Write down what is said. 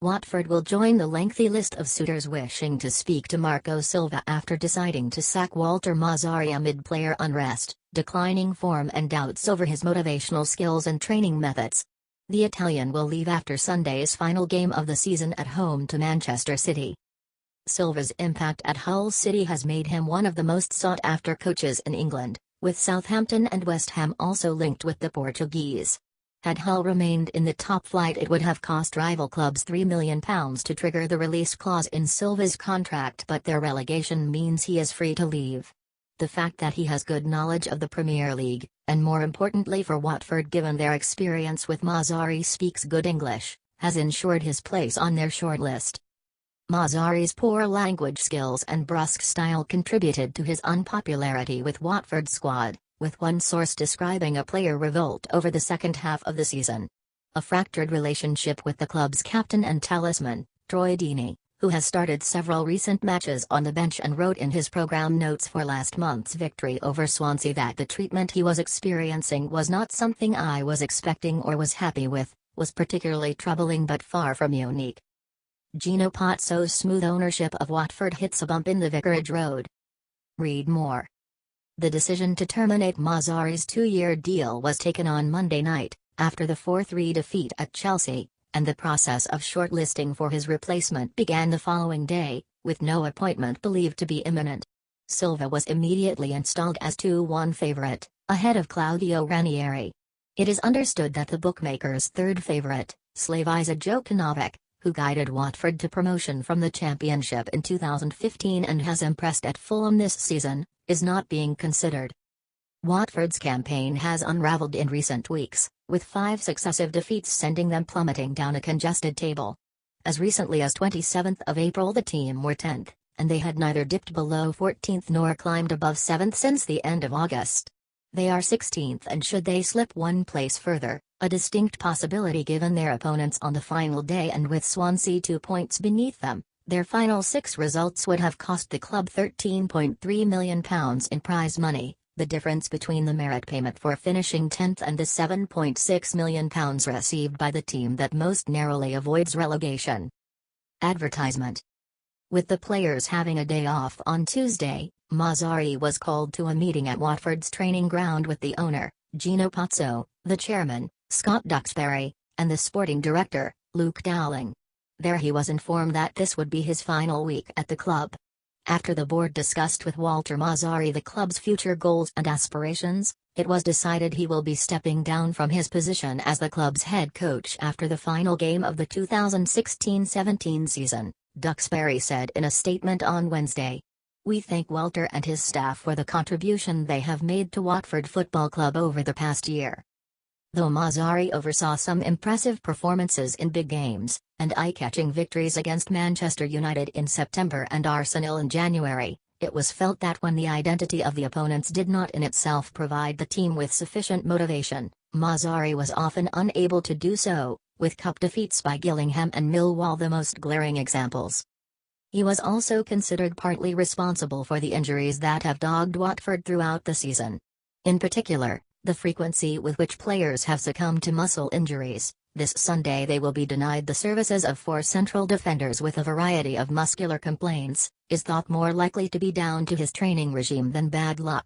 Watford will join the lengthy list of suitors wishing to speak to Marco Silva after deciding to sack Walter Mazzarri amid player unrest, declining form and doubts over his motivational skills and training methods. The Italian will leave after Sunday's final game of the season at home to Manchester City. Silva's impact at Hull City has made him one of the most sought-after coaches in England, with Southampton and West Ham also linked with the Portuguese. Had Hull remained in the top flight, it would have cost rival clubs £3 million to trigger the release clause in Silva's contract, but their relegation means he is free to leave. The fact that he has good knowledge of the Premier League, and more importantly for Watford given their experience with Mazzarri speaks good English, has ensured his place on their shortlist. Mazzarri's poor language skills and brusque style contributed to his unpopularity with Watford's squad, with one source describing a player revolt over the second half of the season. A fractured relationship with the club's captain and talisman, Troy Deeney, who has started several recent matches on the bench and wrote in his programme notes for last month's victory over Swansea that the treatment he was experiencing was not something I was expecting or was happy with, was particularly troubling but far from unique. Gino Pozzo's smooth ownership of Watford hits a bump in the Vicarage Road. Read more. The decision to terminate Mazzarri's 2-year deal was taken on Monday night, after the 4-3 defeat at Chelsea, and the process of shortlisting for his replacement began the following day, with no appointment believed to be imminent. Silva was immediately installed as 2-1 favourite, ahead of Claudio Ranieri. It is understood that the bookmakers' third favourite, Slavisa Jokanovic, who guided Watford to promotion from the Championship in 2015 and has impressed at Fulham this season, is not being considered. Watford's campaign has unravelled in recent weeks, with 5 successive defeats sending them plummeting down a congested table. As recently as 27th of April the team were 10th, and they had neither dipped below 14th nor climbed above 7th since the end of August. They are 16th, and should they slip one place further, a distinct possibility given their opponents on the final day, and with Swansea 2 points beneath them, their final 6 results would have cost the club £13.3 million in prize money, the difference between the merit payment for finishing 10th and the £7.6 million received by the team that most narrowly avoids relegation. Advertisement. With the players having a day off on Tuesday, Mazzarri was called to a meeting at Watford's training ground with the owner, Gino Pozzo, the chairman, Scott Duxbury, and the sporting director, Luke Dowling. There he was informed that this would be his final week at the club. After the board discussed with Walter Mazzarri the club's future goals and aspirations, it was decided he will be stepping down from his position as the club's head coach after the final game of the 2016-17 season, Duxbury said in a statement on Wednesday. We thank Walter and his staff for the contribution they have made to Watford Football Club over the past year. Though Mazzarri oversaw some impressive performances in big games, and eye-catching victories against Manchester United in September and Arsenal in January, it was felt that when the identity of the opponents did not in itself provide the team with sufficient motivation, Mazzarri was often unable to do so, with cup defeats by Gillingham and Millwall the most glaring examples. He was also considered partly responsible for the injuries that have dogged Watford throughout the season. In particular, the frequency with which players have succumbed to muscle injuries. This Sunday they will be denied the services of 4 central defenders with a variety of muscular complaints, is thought more likely to be down to his training regime than bad luck.